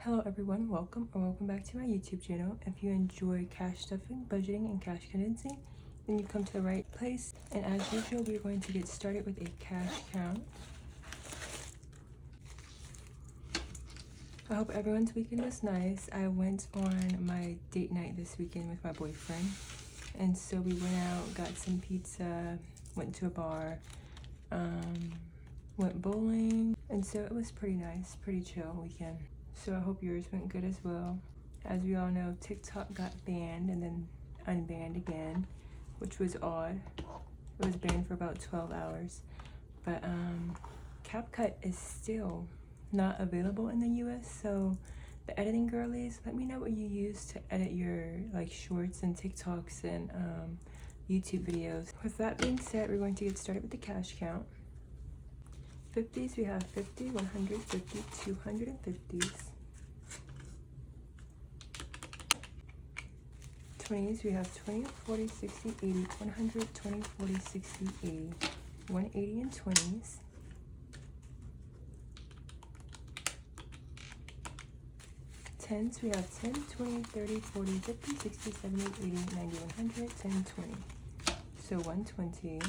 Hello everyone, welcome or welcome back to my YouTube channel. If you enjoy cash stuffing, budgeting, and cash condensing, then you come to the right place. And as usual, we're going to get started with a cash count. I hope everyone's weekend was nice. I went on my date night this weekend with my boyfriend. And so we went out, got some pizza, went to a bar, went bowling. And so it was pretty nice, pretty chill weekend. So I hope yours went good as well. As we all know, TikTok got banned and then unbanned again, which was odd. It was banned for about 12 hours. But CapCut is still not available in the US, so the editing girlies, let me know what you use to edit your like shorts and TikToks and YouTube videos. With that being said, we're going to get started with the cash count. 50s, we have 50, 150, 250s. 20s, we have 20, 40, 60, 80, 100, 20, 40, 60, 80, 180 and 20s. 10s, we have 10, 20, 30, 40, 50, 60, 70, 80, 90, 100, 10, 20. So 120.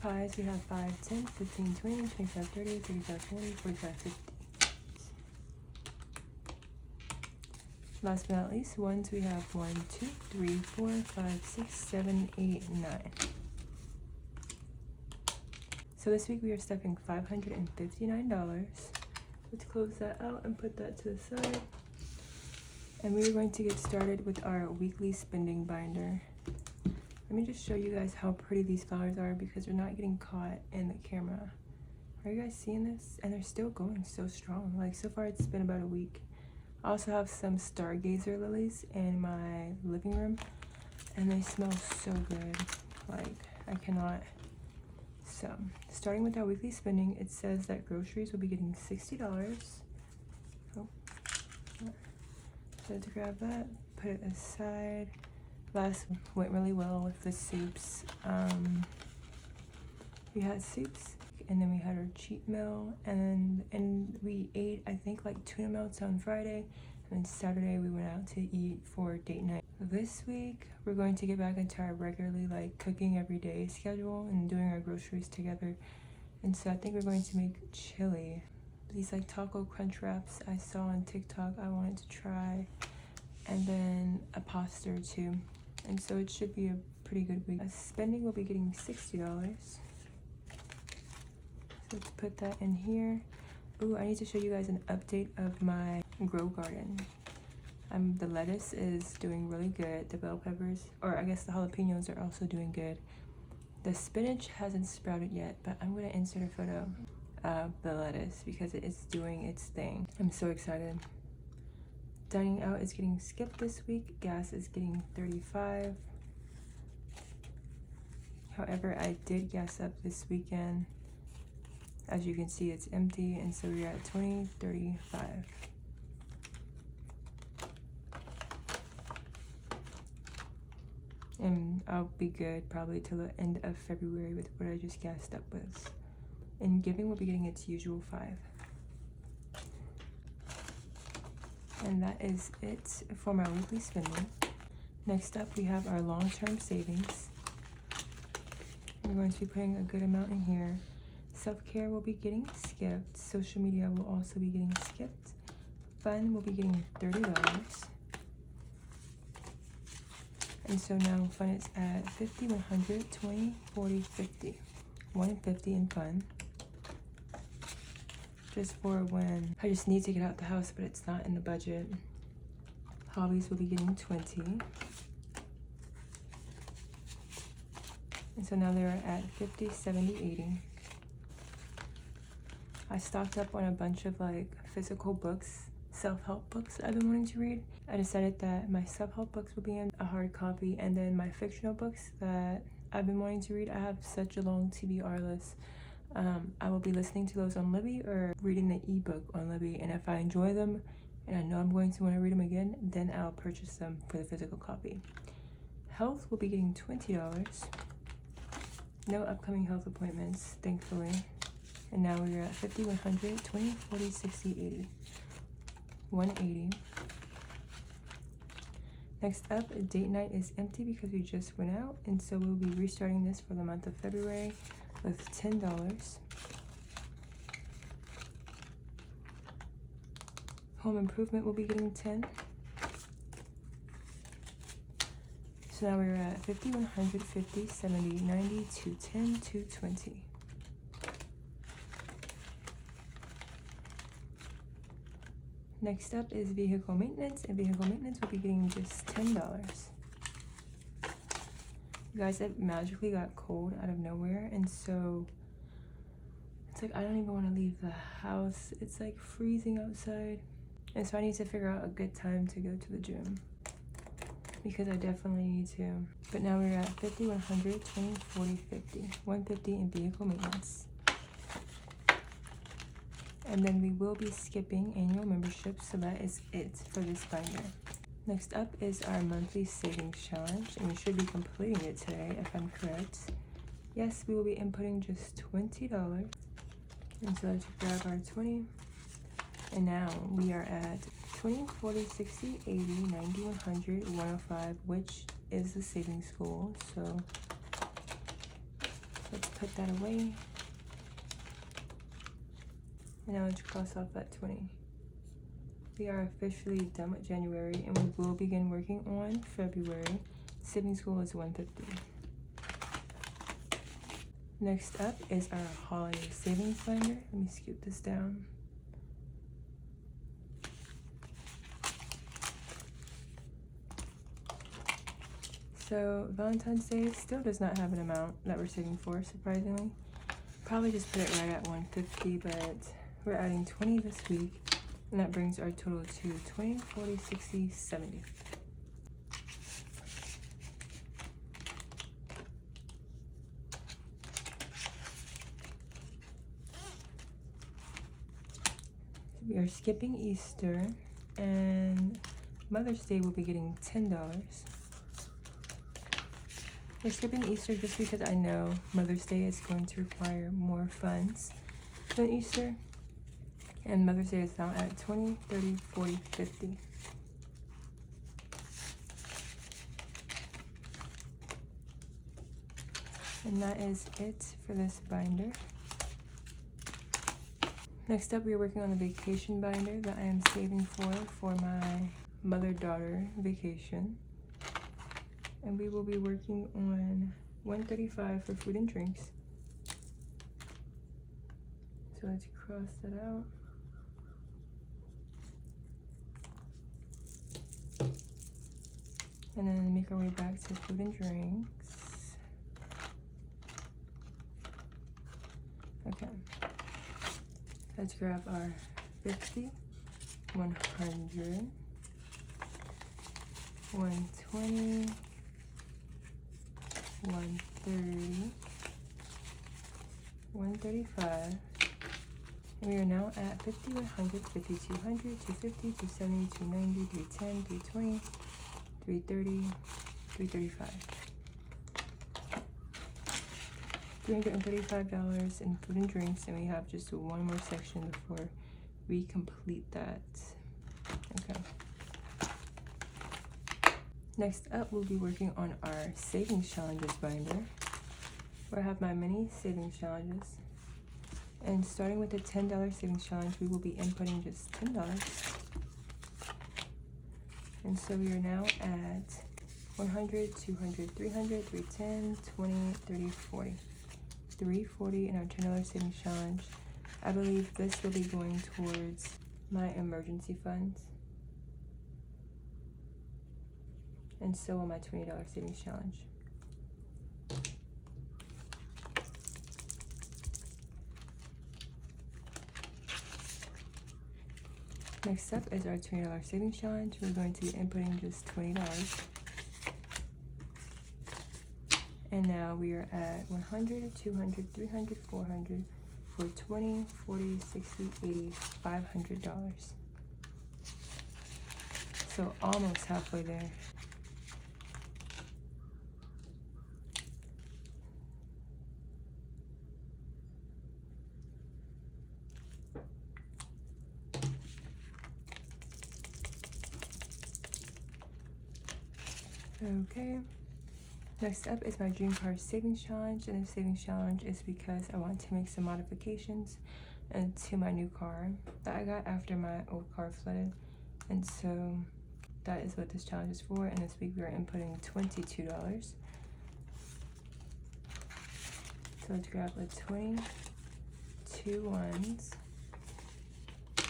5s, we have 5, 10, 15, 20, 25, 30, 35, 40, 45, 50. Last but not least, 1s, we have 1, 2, 3, 4, 5, 6, 7, 8, 9. So this week we are stuffing $559. Let's close that out and put that to the side. And we are going to get started with our weekly spending binder. Let me just show you guys how pretty these flowers are because they're not getting caught in the camera. Are you guys seeing this? And they're still going so strong. Like so far it's been about a week. I also have some Stargazer lilies in my living room and they smell so good. Like I cannot. So starting with our weekly spending, it says that groceries will be getting $60. Oh, so to grab that, put it aside. Last went really well with the soups. We had soups and then we had our cheat meal and we ate I think like tuna melts on Friday, and then Saturday we went out to eat for date night. This week we're going to get back into our regularly like cooking every day schedule and doing our groceries together. And so I think we're going to make chili. These like taco crunch wraps I saw on TikTok I wanted to try, and then a pasta or two. And so it should be a pretty good week. Spending will be getting $60. So let's put that in here. Ooh, I need to show you guys an update of my grow garden. The lettuce is doing really good. The bell peppers, or I guess the jalapenos, are also doing good. The spinach hasn't sprouted yet, but I'm gonna insert a photo of the lettuce because it is doing its thing. I'm so excited. Dining out is getting skipped this week. Gas is getting $35. However, I did gas up this weekend. As you can see, it's empty, and so we're at $20.35. And I'll be good probably till the end of February with what I just gassed up with. And giving will be getting its usual $5. And that is it for my weekly spending. Next up, we have our long-term savings. We're going to be putting a good amount in here. Self-care will be getting skipped. Social media will also be getting skipped. Fun will be getting $30. And so now fun is at 50, 100, 20, 40, 50. 150 in fun. Just for when I just need to get out the house, but it's not in the budget. Hobbies will be getting 20. And so now they're at 50, 70, 80. I stocked up on a bunch of like physical books, self-help books I've been wanting to read. I decided that my self-help books will be in a hard copy, and then my fictional books that I've been wanting to read, I have such a long TBR list. I will be listening to those on Libby or reading the ebook on Libby, and if I enjoy them and I know I'm going to want to read them again, then I'll purchase them for the physical copy. Health will be getting $20. No upcoming health appointments, thankfully. And now we're at 50, 100, 20, 40, 60, 80. 180. Next up, date night is empty because we just went out, and so we'll be restarting this for the month of February with $10. Home improvement will be getting 10. So now we're at 50, 100, 50, 70, 90, 210, 220. Next up is vehicle maintenance, and vehicle maintenance will be getting just $10. You guys, it magically got cold out of nowhere, and so it's like I don't even want to leave the house. It's like freezing outside, and so I need to figure out a good time to go to the gym because I definitely need to. But now we're at 50, 100, 20, 40, 50. 150 in vehicle maintenance. And then we will be skipping annual membership, so that is it for this binder. Next up is our monthly savings challenge, and we should be completing it today if I'm correct. Yes, we will be inputting just $20. And so let's grab our 20. And now we are at 20, 40, 60, 80, 90, 100, 105, which is the savings goal. So let's put that away. And now let's cross off that 20. We are officially done with January, and we will begin working on February. Savings goal is 150. Next up is our holiday savings binder. Let me scoot this down. So Valentine's Day still does not have an amount that we're saving for, surprisingly. Probably just put it right at 150, but we're adding 20 this week, and that brings our total to 20, 40, 60, 70. We are skipping Easter, and Mother's Day will be getting $10. We're skipping Easter just because I know Mother's Day is going to require more funds than Easter. And Mother's Day is now at 20, 30, 40, 50. And that is it for this binder. Next up, we are working on the vacation binder that I am saving for my mother-daughter vacation. And we will be working on $135 for food and drinks. So let's cross that out. And then make our way back to food and drinks. Okay. Let's grab our 50, 100, 120, 130, 135. And we are now at 50, 100, 50, 200, 250, 270, 290, 310, 320, 330, 335. $335 in food and drinks, and we have just one more section before we complete that. Okay. Next up, we'll be working on our savings challenges binder, where I have my mini savings challenges. And starting with the $10 savings challenge, we will be inputting just $10. And so we are now at 100, 200, 300, 310, 20, 30, 40. 340 in our $10 savings challenge. I believe this will be going towards my emergency funds. And so will my $20 savings challenge. Next up is our $20 savings challenge. We're going to be inputting just $20. And now we are at 100, 200, 300, 400 for 20, 40, 60, 80, $500. So almost halfway there. Okay. Next up is my Dream Car Savings Challenge, and the Savings Challenge is because I want to make some modifications into my new car that I got after my old car flooded. And so that is what this challenge is for, and this week we are inputting $22. So let's grab a 20, 2 ones,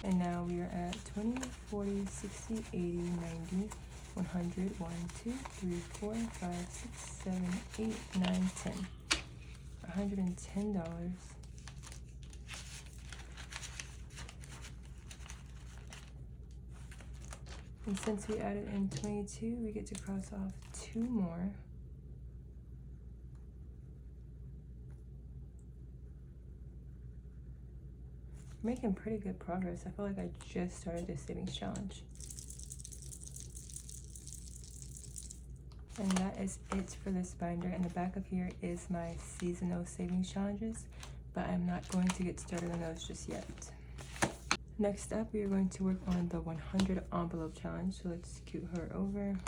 and now we are at 20, 40, 60, 80, 90, 100, 1, 2, 3, 4, 5, 6, 7, 8, 9, 10. $110. And since we added in 22, we get to cross off 2 more. Making pretty good progress. I feel like I just started this savings challenge. And that is it for this binder. And the back of here is my seasonal savings challenges, but I'm not going to get started on those just yet. Next up, we are going to work on the 100 envelope challenge. So let's scoot her over.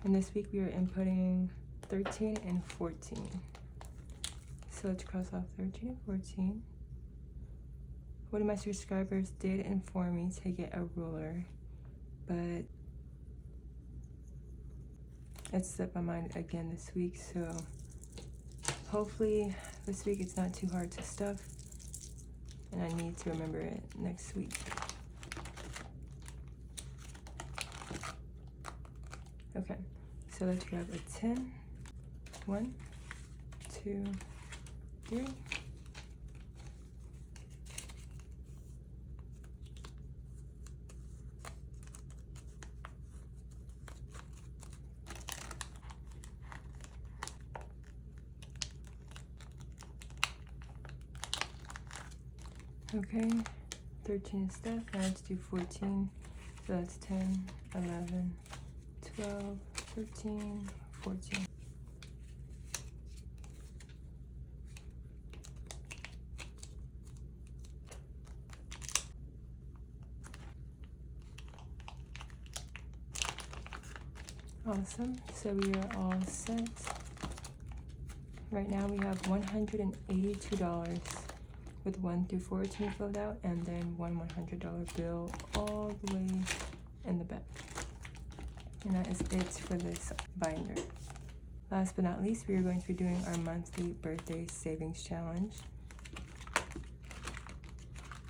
And this week we are inputting 13 and 14. So let's cross off 13 and 14. One of my subscribers did inform me to get a ruler, but it slipped my mind again this week, so hopefully this week it's not too hard to stuff, and I need to remember it next week. Okay, so let's grab a 10. 1, 2, 3. Okay, 13 is stuff. Now let's do 14. So that's 10, 11, 12, 13, 14. Awesome, so we are all set. Right now we have $182 with 1 through 14 filled out, and then one $100 bill all the way in the back. And that is it for this binder. Last but not least, we are going to be doing our monthly birthday savings challenge.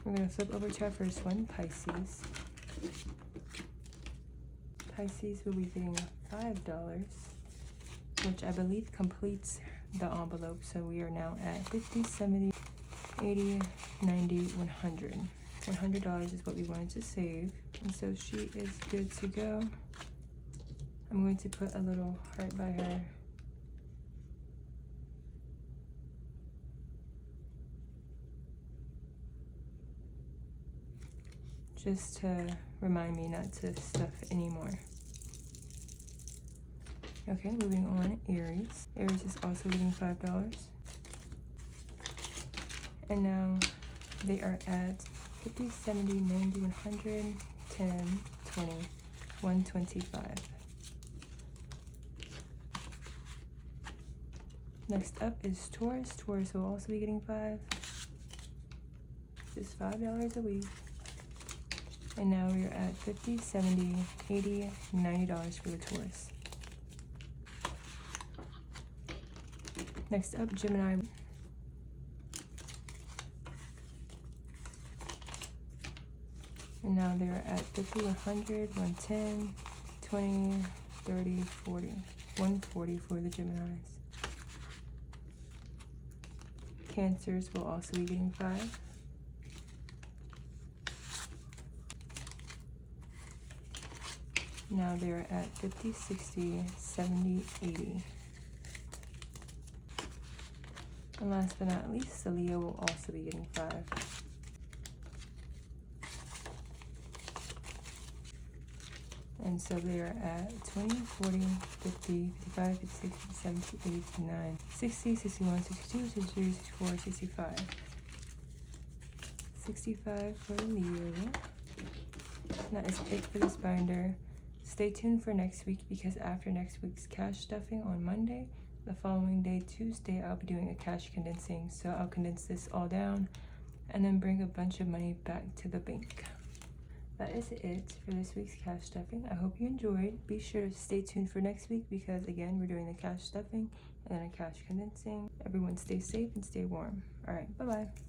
We're going to flip over to our first one, Pisces. Pisces will be getting $5, which I believe completes the envelope. So we are now at 50, 70, 80, 90, 100. $100 is what we wanted to save, and so she is good to go. I'm going to put a little heart by her. Just to remind me not to stuff anymore. Okay, moving on, Aries. Aries is also getting $5. And now they are at 50, 70, 90, 100, 10, 20, 125. Next up is Taurus. Taurus will also be getting 5. Just $5 a week. And now we are at 50, 70, 80, $90 for the Taurus. Next up, Gemini. And now they're at 50, 100, 110, 20, 30, 40. 140 for the Geminis. Cancers will also be getting 5. Now they're at 50, 60, 70, 80. And last but not least, the Leo will also be getting 5. And so they are at 20, 40, 50, 55, 56, 57, 58, 59, 60, 61, 62, 63, 64, 65. $65 for the yearly. That is it for this binder. Stay tuned for next week because after next week's cash stuffing on Monday, the following day, Tuesday, I'll be doing a cash condensing. So I'll condense this all down and then bring a bunch of money back to the bank. That is it for this week's cash stuffing. I hope you enjoyed. Be sure to stay tuned for next week because again, we're doing the cash stuffing and then a cash condensing. Everyone stay safe and stay warm. All right, bye-bye.